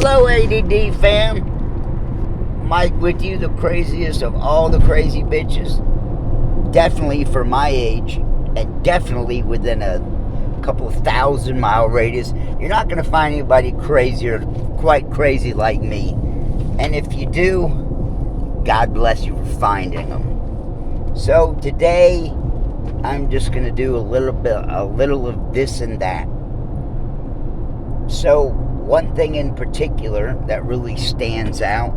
Hello, ADD fam. Mike with you, the craziest of all the crazy bitches. Definitely for my age, and definitely within a couple of 1,000-mile radius. You're not going to find anybody crazier, quite crazy like me. And if you do, God bless you for finding them. So today, I'm just going to do a little of this and that. So, one thing in particular that really stands out,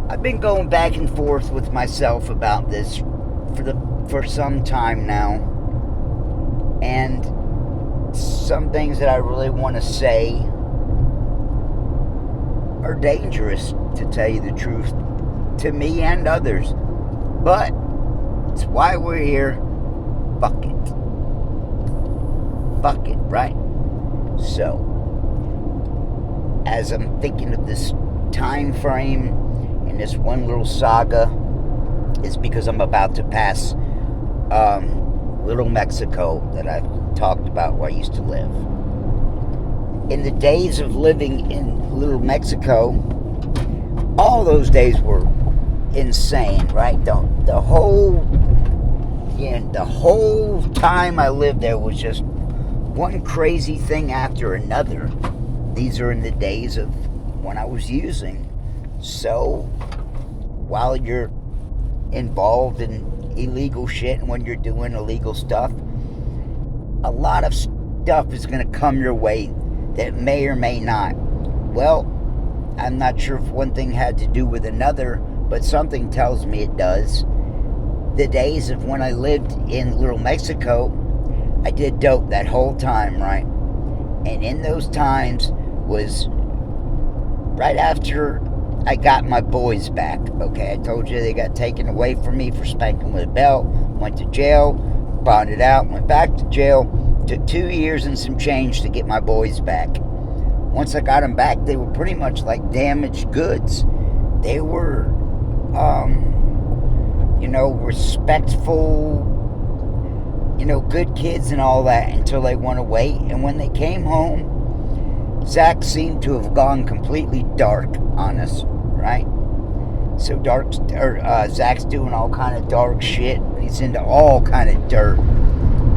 I've been going back and forth with myself about this for some time now, and some things that I really want to say are dangerous, to tell you the truth, to me and others, but it's why we're here. Fuck it, right? So, as I'm thinking of this time frame and this one little saga, is because I'm about to pass Little Mexico that I've talked about where I used to live. In the days of living in Little Mexico, all those days were insane, right? The whole time I lived there was just one crazy thing after another. These are in the days of when I was using. So, while you're involved in illegal shit and when you're doing illegal stuff, a lot of stuff is going to come your way that may or may not. Well, I'm not sure if one thing had to do with another, but something tells me it does. The days of when I lived in Little Mexico, I did dope that whole time, right? And in those times was right after I got my boys back. Okay, I told you they got taken away from me for spanking with a belt. Went to jail, bonded out, went back to jail. Took 2 years and some change to get my boys back. Once I got them back, they were pretty much like damaged goods. They were, respectful, good kids and all that until they went away. And when they came home, Zach seemed to have gone completely dark on us, right? So Zach's doing all kind of dark shit. He's into all kind of dirt.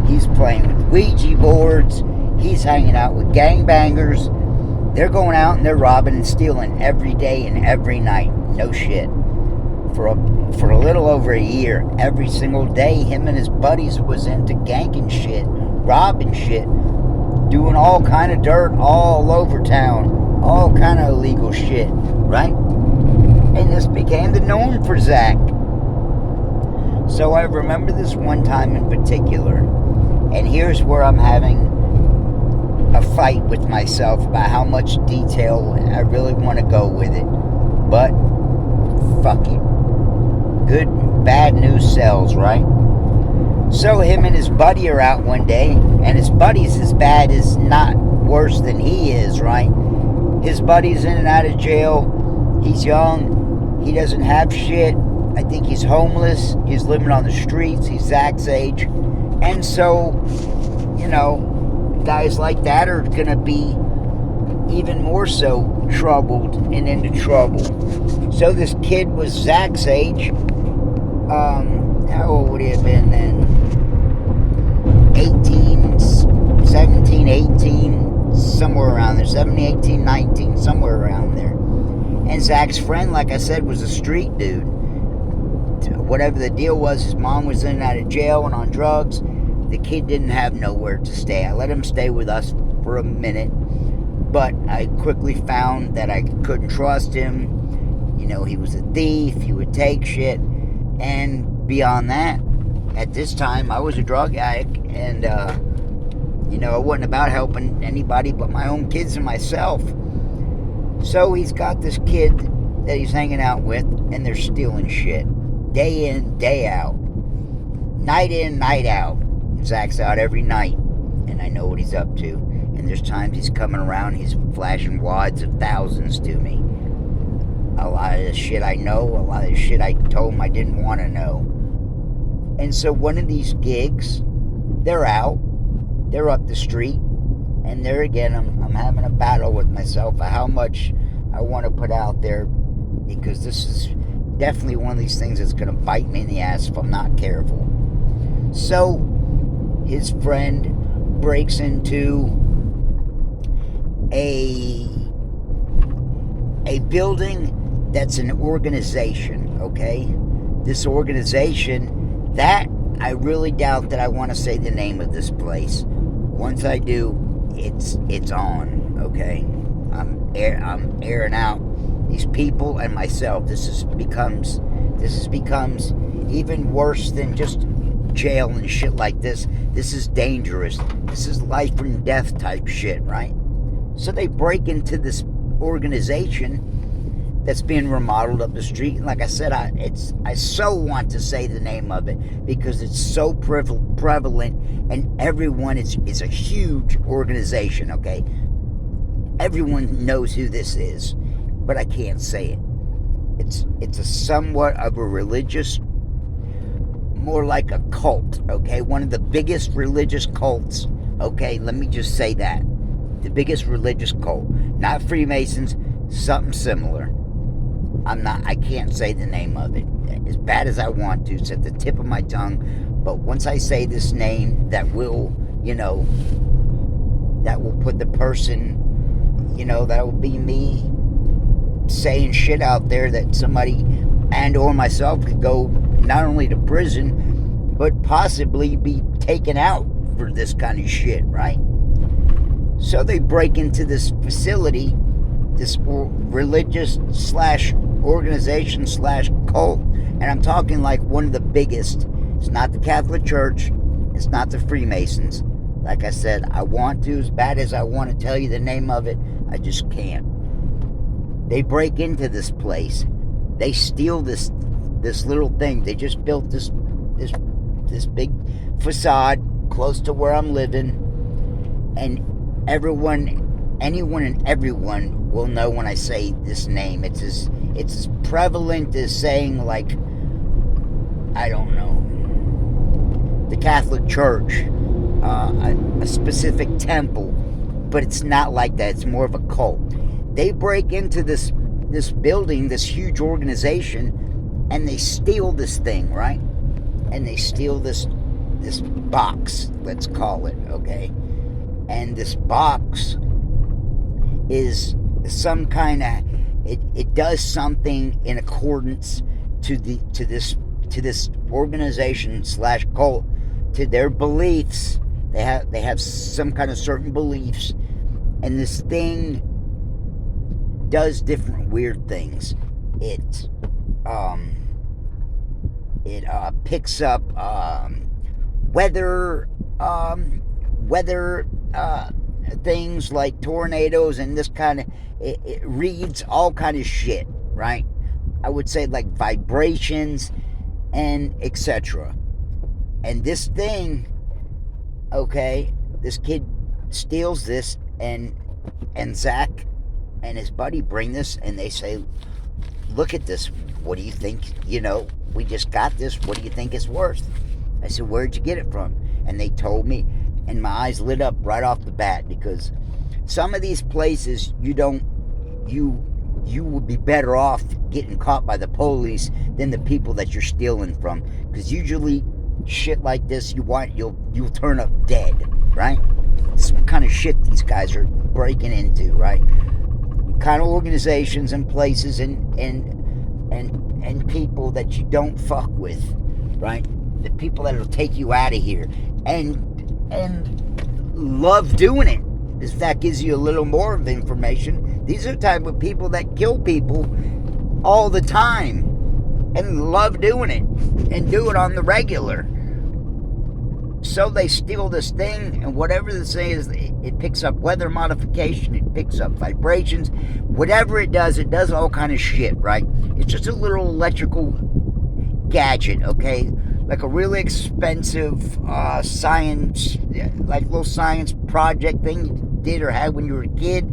He's playing with Ouija boards. He's hanging out with gangbangers. They're going out and they're robbing and stealing every day and every night. No shit. For a little over a year, every single day, him and his buddies was into ganking shit, robbing shit, doing all kind of dirt all over town, all kind of illegal shit, right? And this became the norm for Zach. So I remember this one time in particular, and here's where I'm having a fight with myself about how much detail I really want to go with it. But, fuck it. Bad news sells, right? So him and his buddy are out one day, and his buddy's as bad as not worse than he is, right? His buddy's in and out of jail. He's young. He doesn't have shit. I think he's homeless. He's living on the streets. He's Zach's age. And so, guys like that are going to be even more so troubled and into trouble. So this kid was Zach's age. How old would he have been then? 17, 18, somewhere around there. 17, 18, 19, somewhere around there. And Zach's friend, like I said, was a street dude. Whatever the deal was, his mom was in and out of jail and on drugs. The kid didn't have nowhere to stay. I let him stay with us for a minute, but I quickly found that I couldn't trust him. He was a thief. He would take shit. And beyond that, at this time, I was a drug addict, and, I wasn't about helping anybody but my own kids and myself. So he's got this kid that he's hanging out with, and they're stealing shit. Day in, day out. Night in, night out. Zach's out every night, and I know what he's up to. And there's times he's coming around, he's flashing wads of thousands to me. A lot of the shit I know, a lot of the shit I told him I didn't want to know. And so one of these gigs, they're out, they're up the street, And there again, I'm having a battle with myself of how much I want to put out there, because this is definitely one of these things that's going to bite me in the ass if I'm not careful. So, his friend breaks into a building that's an organization, okay? This organization, that I really doubt that I want to say the name of this place. Once I do, it's on, okay? I'm airing out these people and myself. This becomes even worse than just jail and shit like this. This is dangerous. This is life and death type shit, right? So they break into this organization that's being remodeled up the street. And like I said, I so want to say the name of it because it's so prevalent, and everyone, it's a huge organization, okay? Everyone knows who this is, but I can't say it. It's a somewhat of a religious, more like a cult, okay? One of the biggest religious cults, okay? Let me just say that. The biggest religious cult. Not Freemasons, something similar. I can't say the name of it. As bad as I want to, it's at the tip of my tongue. But once I say this name, that will put the person, that will be me saying shit out there that somebody and or myself could go not only to prison, but possibly be taken out for this kind of shit, right? So they break into this facility, this religious / organization / cult, and I'm talking like one of the biggest. It's not the Catholic Church, it's not the Freemasons. Like I said, I want to, as bad as I want to tell you the name of it, I just can't. They break into this place, they steal this little thing. They just built this big facade close to where I'm living, and anyone and everyone will know when I say this name. It's as prevalent as saying, like, I don't know, the Catholic Church, a specific temple, but it's not like that. It's more of a cult. They break into this building, this huge organization, and they steal this thing, right? And they steal this box, let's call it, okay? And this box is some kind of, it does something in accordance to this organization / cult, to their beliefs. They have some kind of certain beliefs, and this thing does different weird things. It picks up weather things like tornadoes and this kind of, it reads all kind of shit, right? I would say like vibrations and etc. And this thing, okay, this kid steals this, and Zach and his buddy bring this, and they say, look at this, what do you think? We just got this, what do you think it's worth? I said, where'd you get it from? And they told me, and my eyes lit up right off the bat, because some of these places you would be better off getting caught by the police than the people that you're stealing from, because usually shit like this, you'll turn up dead, right? This is what kind of shit these guys are breaking into, right? Kind of organizations and places and people that you don't fuck with, right? The people that'll take you out of here and love doing it. If that gives you a little more of information, these are the type of people that kill people all the time and love doing it and do it on the regular. So they steal this thing, and whatever this thing is, it picks up weather modification, it picks up vibrations, whatever it does all kind of shit, right? It's just a little electrical gadget, okay? Like a really expensive science, like little science project thing you did or had when you were a kid.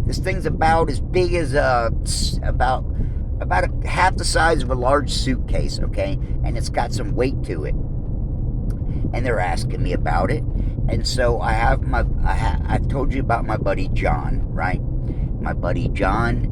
This thing's about as big as about half the size of a large suitcase, okay? And it's got some weight to it. And they're asking me about it. And so I've told you about my buddy John, right? My buddy John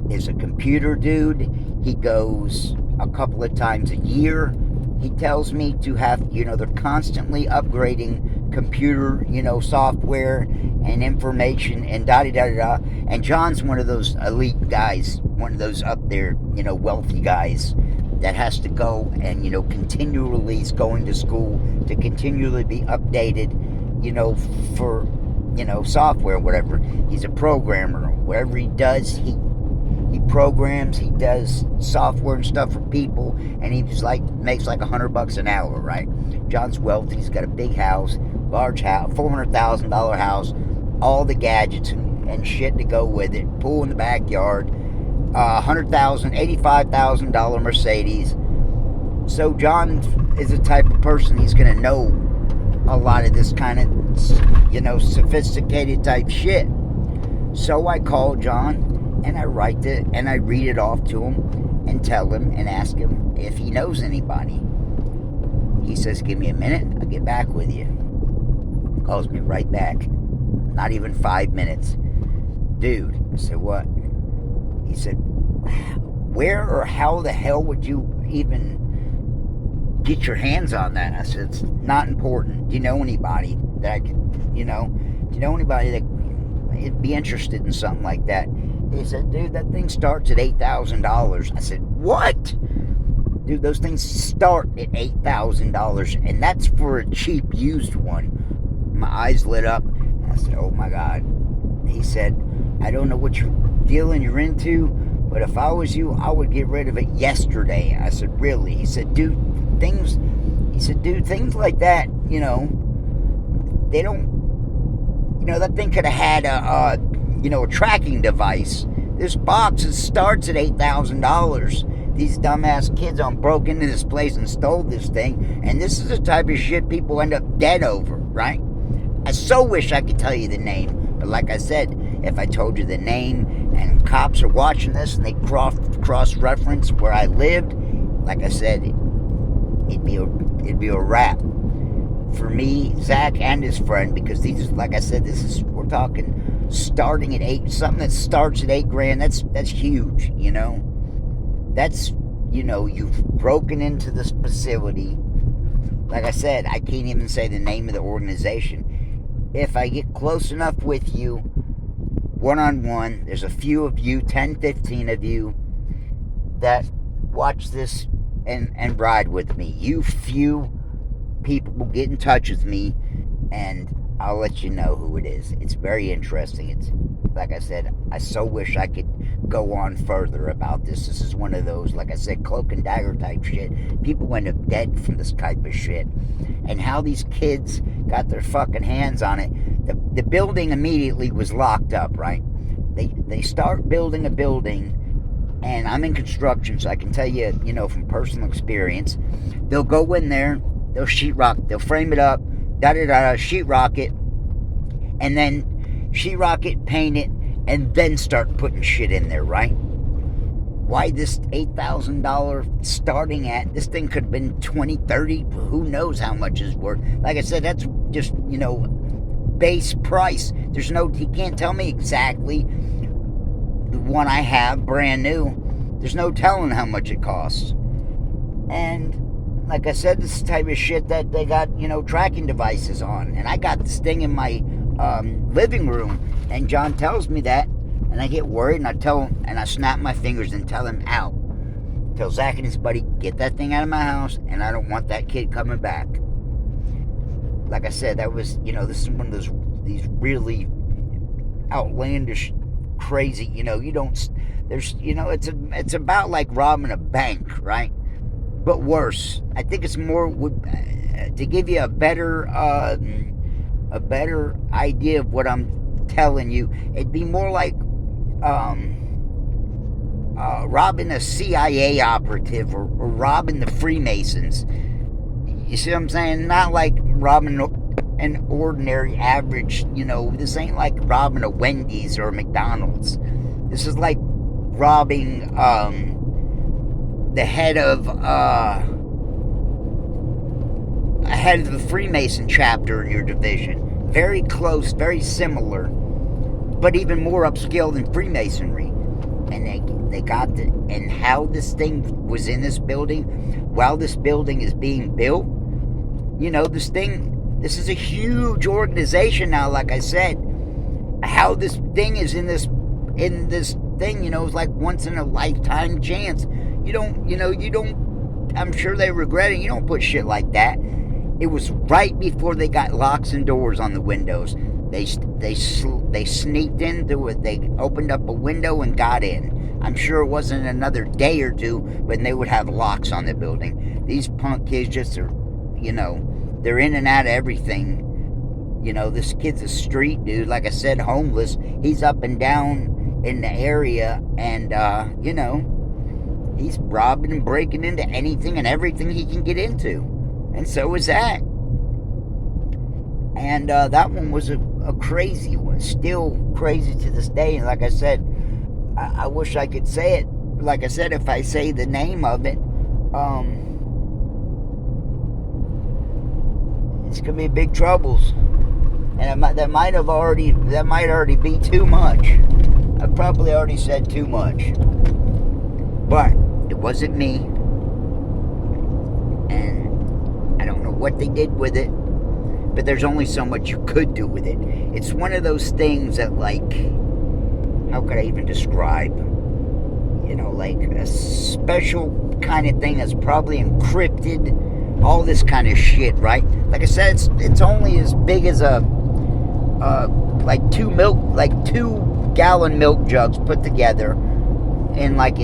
is a computer dude. He goes a couple of times a year. He tells me to have, they're constantly upgrading computer, software and information and da-da-da-da-da. And John's one of those elite guys, one of those up there, wealthy guys that has to go and, continually is going to school to continually be updated, for, software, whatever. He's a programmer. Whatever he does, he programs, he does software and stuff for people, and he's makes like $100 an hour, right? John's wealthy. He's got a big house, large house, $400,000 house, all the gadgets and shit to go with it, pool in the backyard, $85,000 Mercedes. So John is the type of person, he's gonna know a lot of this kind of, sophisticated type shit. So I call John and I read it off to him and tell him and ask him if he knows anybody. He says, give me a minute, I'll get back with you. Calls me right back. Not even 5 minutes. Dude, I said, what? He said, where or how the hell would you even get your hands on that? I said, it's not important. Do you know anybody that I could, do you know anybody that would be interested in something like that? He said, dude, that thing starts at $8,000. I said, what? Dude, those things start at $8,000, and that's for a cheap used one. My eyes lit up. I said, oh my God. He said, I don't know what dealing you're into, but if I was you, I would get rid of it yesterday. I said, really? He said, dude, things like that, they don't, that thing could have had a tracking device. This box starts at $8,000. These dumbass kids broke into this place and stole this thing, and this is the type of shit people end up dead over, right? I so wish I could tell you the name, but like I said, if I told you the name and cops are watching this and they cross-reference where I lived, like I said, it'd be a wrap for me, Zach, and his friend, because these, like I said, we're talking starting at something that starts at $8,000. That's huge, That's, you've broken into this facility. Like I said, I can't even say the name of the organization. If I get close enough with you, one-on-one, there's a few of you, 10, 15 of you, that watch this and ride with me. You few people will get in touch with me, and I'll let you know who it is. It's very interesting. It's, like I said, I so wish I could go on further about this. This is one of those, like I said, cloak and dagger type shit. People end up dead from this type of shit. And how these kids got their fucking hands on it. The building immediately was locked up, right? They start building a building, and I'm in construction, so I can tell you, from personal experience. They'll go in there, they'll sheetrock, they'll frame it up, sheetrock it, and then sheetrock it, paint it, and then start putting shit in there, right? Why this $8,000 starting at, this thing could have been 20, 30, who knows how much it's worth. Like I said, that's just, base price. You can't tell me exactly the one I have, brand new. There's no telling how much it costs. And like I said, this is the type of shit that they got, tracking devices on. And I got this thing in my living room, and John tells me that, and I get worried, and I tell him, and I snap my fingers and tell him out. Tell Zach and his buddy, get that thing out of my house, and I don't want that kid coming back. Like I said, that was, this is one of these really outlandish, crazy, it's about like robbing a bank, right? But worse. I think it's more, to give you a better idea of what I'm telling you, it'd be more like robbing a CIA operative or robbing the Freemasons. You see what I'm saying? Not like robbing an ordinary average, this ain't like robbing a Wendy's or a McDonald's. This is like robbing the head of head of the Freemason chapter in your division. Very close, very similar, but even more upscale than Freemasonry. And they got the, and how this thing was in this building, while this building is being built, this is a huge organization now, like I said. How this thing is in this thing, it's like once in a lifetime chance. You don't, I'm sure they regret it. You don't put shit like that. It was right before they got locks and doors on the windows. They sneaked into it. They opened up a window and got in. I'm sure it wasn't another day or two when they would have locks on the building. These punk kids just are, they're in and out of everything. This kid's a street dude. Like I said, homeless. He's up and down in the area, and he's robbing and breaking into anything and everything he can get into. And so is that. And that one was a crazy one. Still crazy to this day. And like I said, I wish I could say it. Like I said, if I say the name of it, it's going to be big troubles. And that might already be too much. I've probably already said too much. But it wasn't me. And I don't know what they did with it. But there's only so much you could do with it. It's one of those things that, like, how could I even describe? Like a special kind of thing that's probably encrypted. All this kind of shit, right? Like I said, it's only as big as like 2-gallon milk jugs put together in like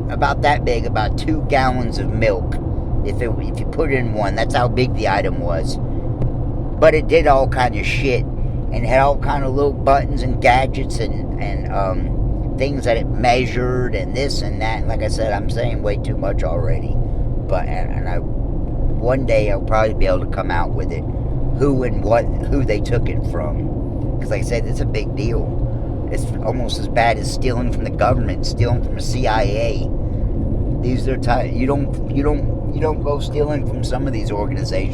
about that big, about 2 gallons of milk. If you put it in one, that's how big the item was. But it did all kind of shit, and it had all kind of little buttons and gadgets and things that it measured and this and that. And like I said, I'm saying way too much already. But one day I'll probably be able to come out with it, who they took it from. Because like I said, it's a big deal. It's almost as bad as stealing from the government, stealing from the CIA. These are you don't go stealing from some of these organizations.